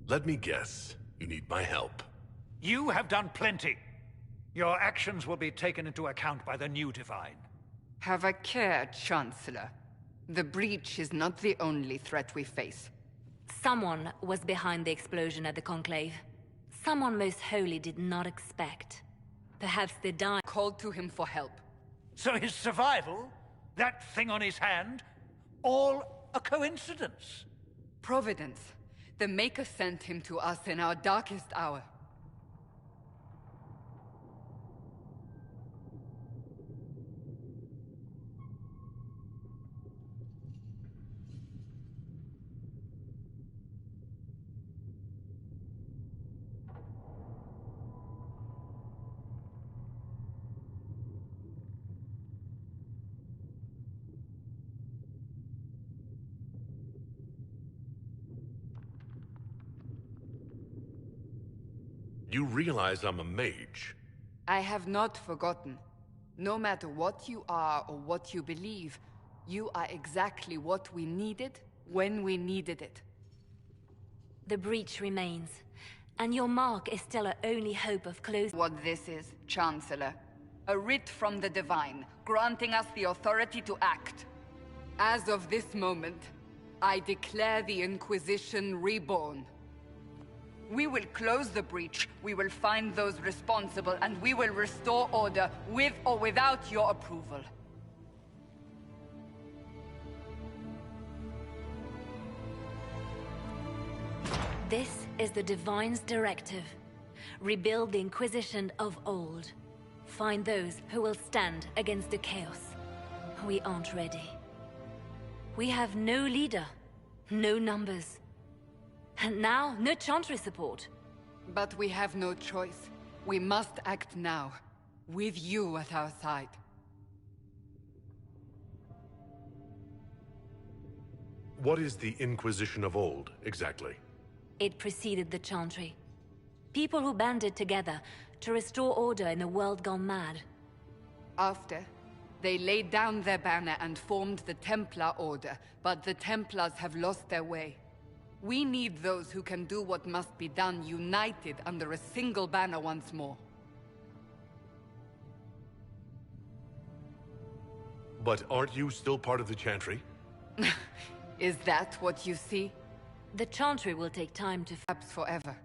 Let me guess. You need my help. You have done plenty. Your actions will be taken into account by the new Divine. Have a care, Chancellor. The breach is not the only threat we face. Someone was behind the explosion at the Conclave. Someone Most Holy did not expect. Perhaps the Dying called to him for help. So his survival, that thing on his hand, all a coincidence? Providence. The Maker sent him to us in our darkest hour. You realize I'm a mage. I have not forgotten. No matter what you are or what you believe, you are exactly what we needed when we needed it. The breach remains, and your mark is still our only hope of closing. What this is, Chancellor. A writ from the Divine, granting us the authority to act. As of this moment, I declare the Inquisition reborn. We will close the breach, we will find those responsible, and we will restore order, with or without your approval. This is the Divine's directive. Rebuild the Inquisition of old. Find those who will stand against the chaos. We aren't ready. We have no leader, no numbers. And now, no Chantry support. But we have no choice. We must act now, with you at our side. What is the Inquisition of old, exactly? It preceded the Chantry. People who banded together to restore order in a world gone mad. After, they laid down their banner and formed the Templar Order, but the Templars have lost their way. We need those who can do what must be done, united under a single banner once more. But aren't you still part of the Chantry? Is that what you see? The Chantry will take time to... Perhaps forever.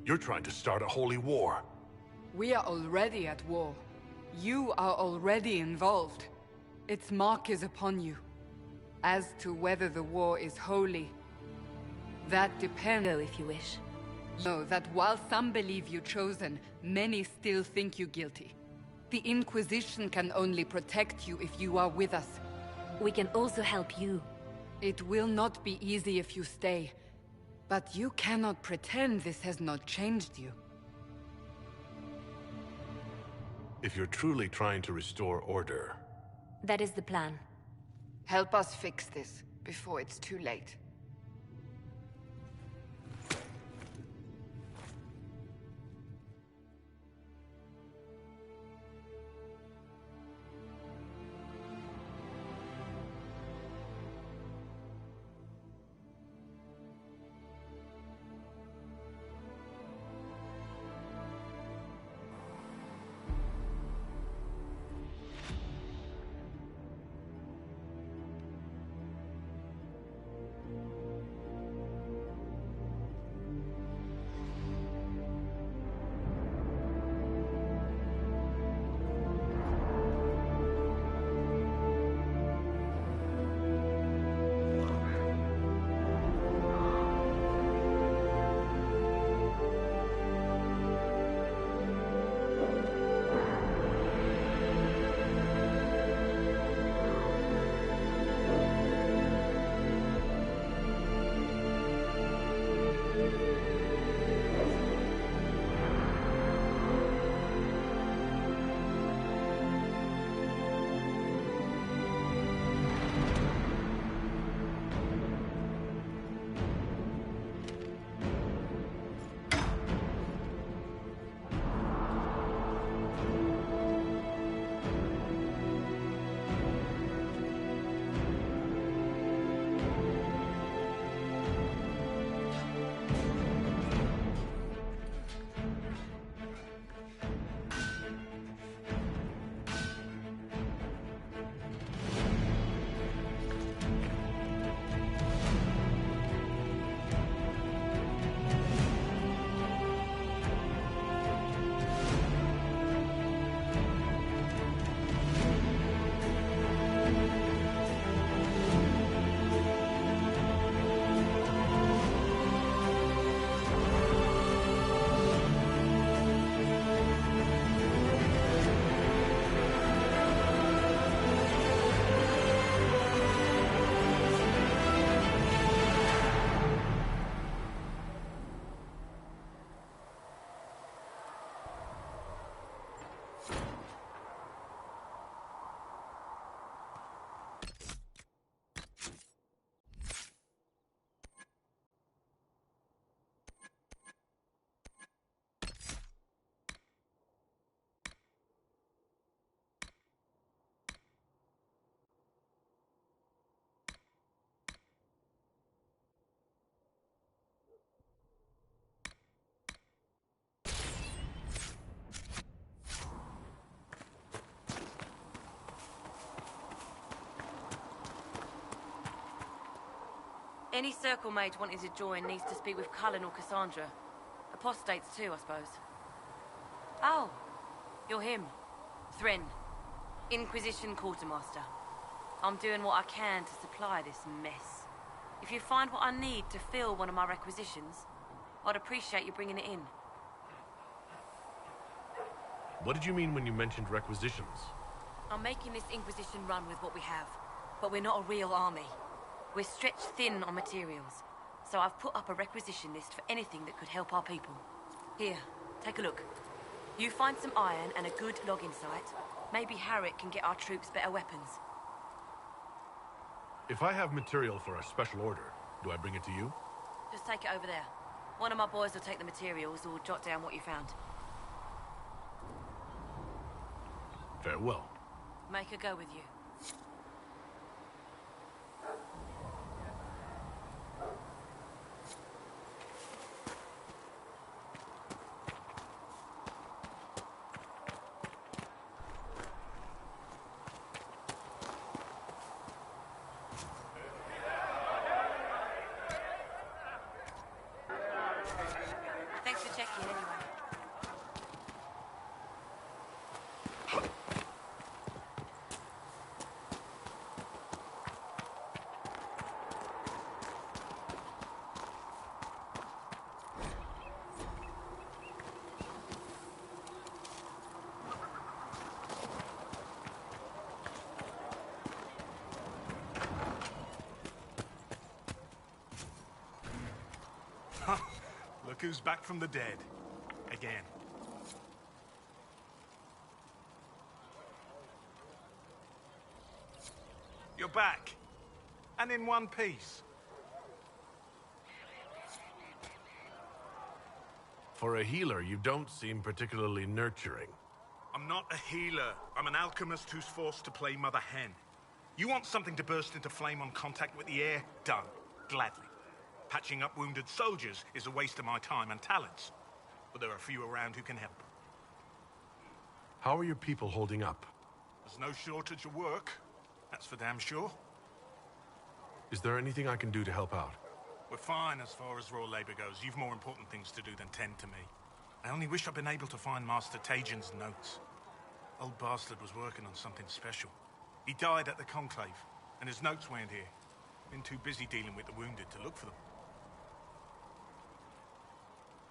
You're trying to start a holy war. We are already at war. You are already involved. Its mark is upon you. As to whether the war is holy, that depends. Go if you wish. Know that while some believe you chosen, many still think you guilty. The Inquisition can only protect you if you are with us. We can also help you. It will not be easy if you stay, but you cannot pretend this has not changed you. If you're truly trying to restore order... That is the plan. Help us fix this, before it's too late. Any Circle mage wanting to join needs to speak with Cullen or Cassandra. Apostates too, I suppose. Oh, you're him. Thrin, Inquisition Quartermaster. I'm doing what I can to supply this mess. If you find what I need to fill one of my requisitions, I'd appreciate you bringing it in. What did you mean when you mentioned requisitions? I'm making this Inquisition run with what we have, but we're not a real army. We're stretched thin on materials, so I've put up a requisition list for anything that could help our people. Here, take a look. You find some iron and a good logging site, maybe Harrick can get our troops better weapons. If I have material for a special order, do I bring it to you? Just take it over there. One of my boys will take the materials or jot down what you found. Farewell. Make a go with you. Thanks for checking anyway. Look who's back from the dead. Again. You're back. And in one piece. For a healer, you don't seem particularly nurturing. I'm not a healer. I'm an alchemist who's forced to play Mother Hen. You want something to burst into flame on contact with the air? Done. Gladly. Patching up wounded soldiers is a waste of my time and talents. But there are few around who can help. How are your people holding up? There's no shortage of work. That's for damn sure. Is there anything I can do to help out? We're fine as far as raw labor goes. You've more important things to do than tend to me. I only wish I'd been able to find Master Tajin's notes. Old bastard was working on something special. He died at the Conclave, and his notes weren't here. Been too busy dealing with the wounded to look for them.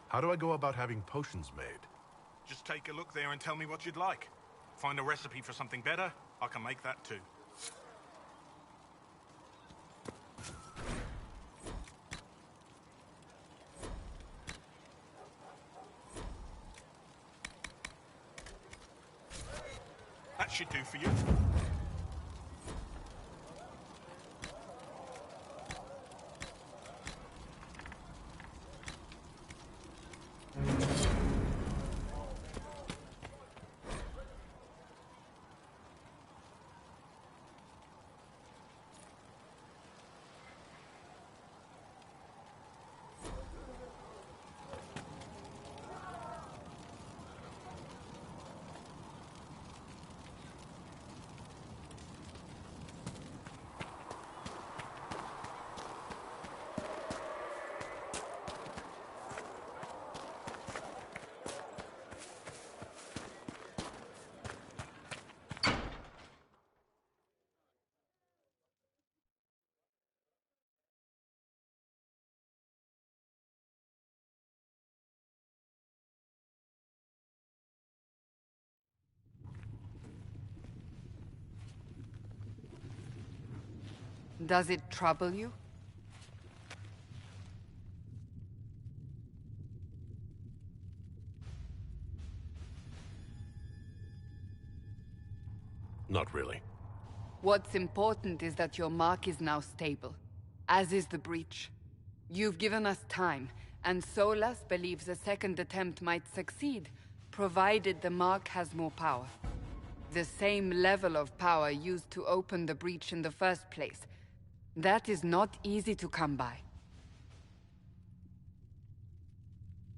How do I go about having potions made? Just take a look there and tell me what you'd like. Find a recipe for something better, I can make that too. That should do for you. Does it trouble you? Not really. What's important is that your mark is now stable, as is the breach. You've given us time, and Solas believes a second attempt might succeed, provided the mark has more power. The same level of power used to open the breach in the first place. That is not easy to come by.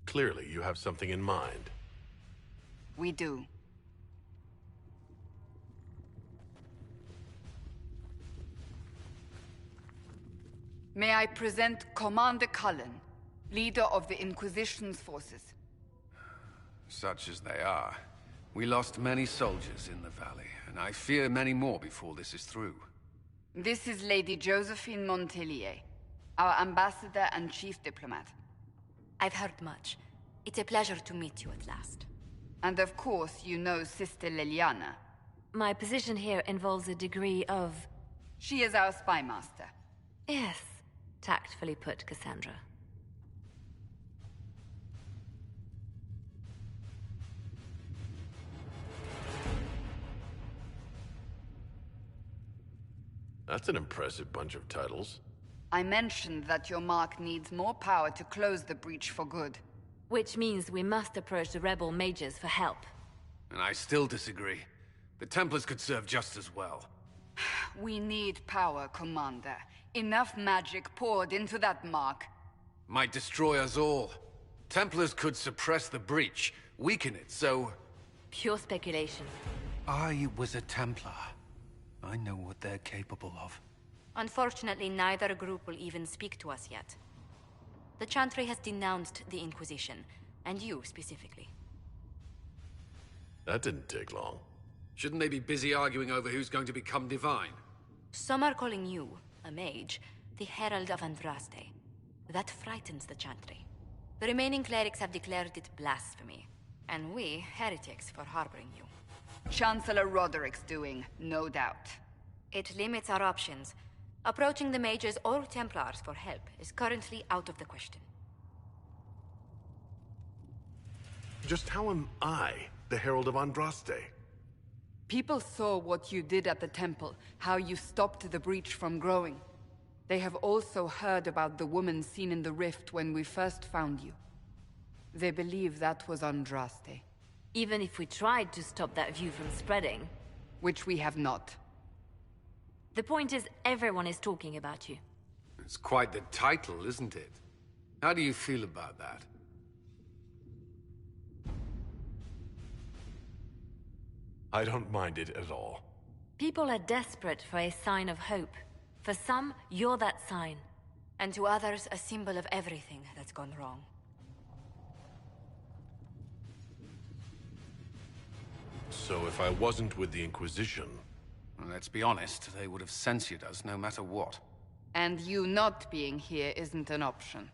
Clearly, you have something in mind. We do. May I present Commander Cullen, leader of the Inquisition's forces. Such as they are. We lost many soldiers in the valley, and I fear many more before this is through. This is Lady Josephine Montellier, our ambassador and chief diplomat. I've heard much. It's a pleasure to meet you at last. And of course, you know Sister Leliana. My position here involves a degree of... She is our spy master. Yes, tactfully put, Cassandra. That's an impressive bunch of titles. I mentioned that your mark needs more power to close the breach for good. Which means we must approach the rebel mages for help. And I still disagree. The Templars could serve just as well. We need power, Commander. Enough magic poured into that mark. Might destroy us all. Templars could suppress the breach, weaken it, so... Pure speculation. I was a Templar. I know what they're capable of. Unfortunately, neither group will even speak to us yet. The Chantry has denounced the Inquisition, and you specifically. That didn't take long. Shouldn't they be busy arguing over who's going to become divine? Some are calling you, a mage, the Herald of Andraste. That frightens the Chantry. The remaining clerics have declared it blasphemy, and we, heretics, for harboring you. Chancellor Roderick's doing, no doubt. It limits our options. Approaching the mages or Templars for help is currently out of the question. Just how am I the Herald of Andraste? People saw what you did at the temple, how you stopped the breach from growing. They have also heard about the woman seen in the rift when we first found you. They believe that was Andraste. Even if we tried to stop that view from spreading. Which we have not. The point is, everyone is talking about you. It's quite the title, isn't it? How do you feel about that? I don't mind it at all. People are desperate for a sign of hope. For some, you're that sign. And to others, a symbol of everything that's gone wrong. So if I wasn't with the Inquisition... Well, let's be honest, they would have censored us no matter what. And you not being here isn't an option.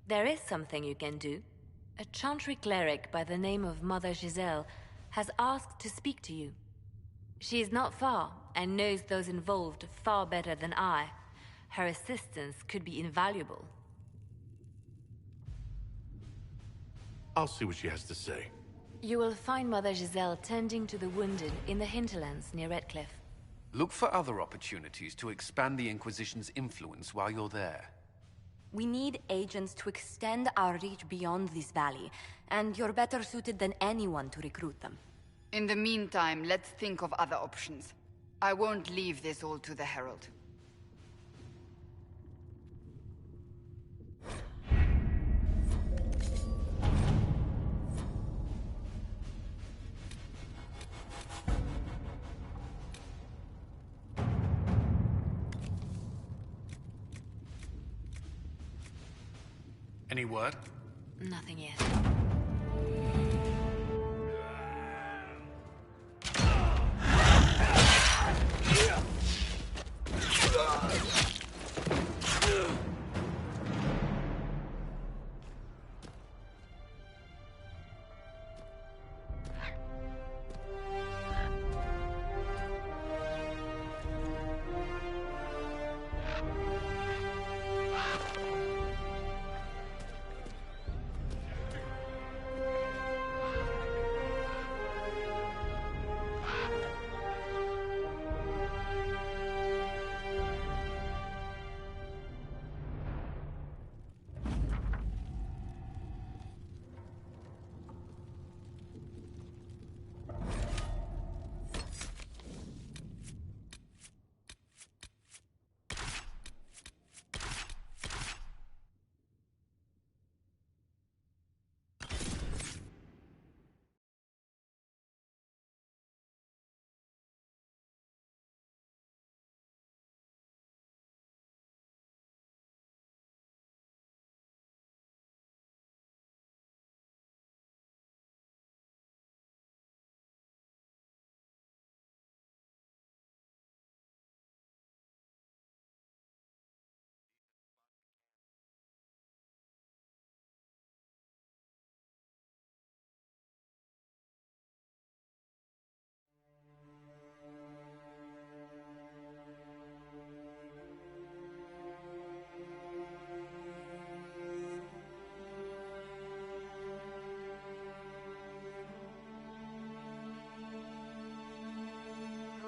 There is something you can do. A Chantry cleric by the name of Mother Giselle has asked to speak to you. She is not far, and knows those involved far better than I. Her assistance could be invaluable. I'll see what she has to say. You will find Mother Giselle tending to the wounded in the hinterlands near Redcliffe. Look for other opportunities to expand the Inquisition's influence while you're there. We need agents to extend our reach beyond this valley, and you're better suited than anyone to recruit them. In the meantime, let's think of other options. I won't leave this all to the Herald. Any word? Nothing yet.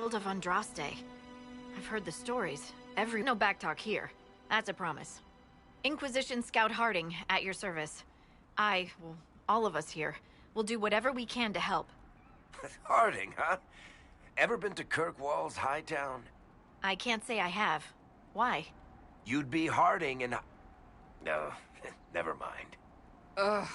Herald of Andraste. I've heard the stories. No backtalk here. That's a promise. Inquisition Scout Harding, at your service. Well, all of us here, will do whatever we can to help. Harding, huh? Ever been to Kirkwall's Hightown? I can't say I have. Why? You'd be Harding and... No, never mind. Ugh.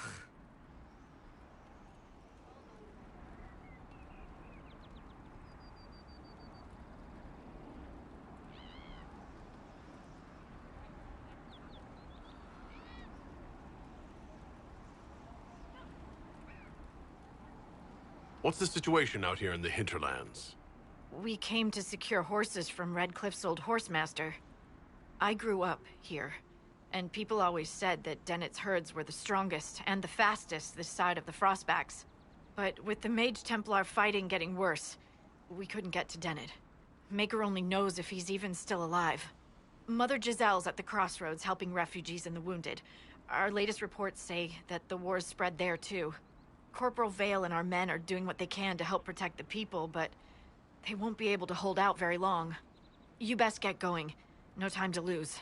What's the situation out here in the hinterlands? We came to secure horses from Redcliffe's old horsemaster. I grew up here, and people always said that Dennett's herds were the strongest and the fastest this side of the Frostbacks. But with the Mage Templar fighting getting worse, we couldn't get to Dennett. Maker only knows if he's even still alive. Mother Giselle's at the crossroads helping refugees and the wounded. Our latest reports say that the war's spread there too. Corporal Vale and our men are doing what they can to help protect the people, but they won't be able to hold out very long. You best get going. No time to lose.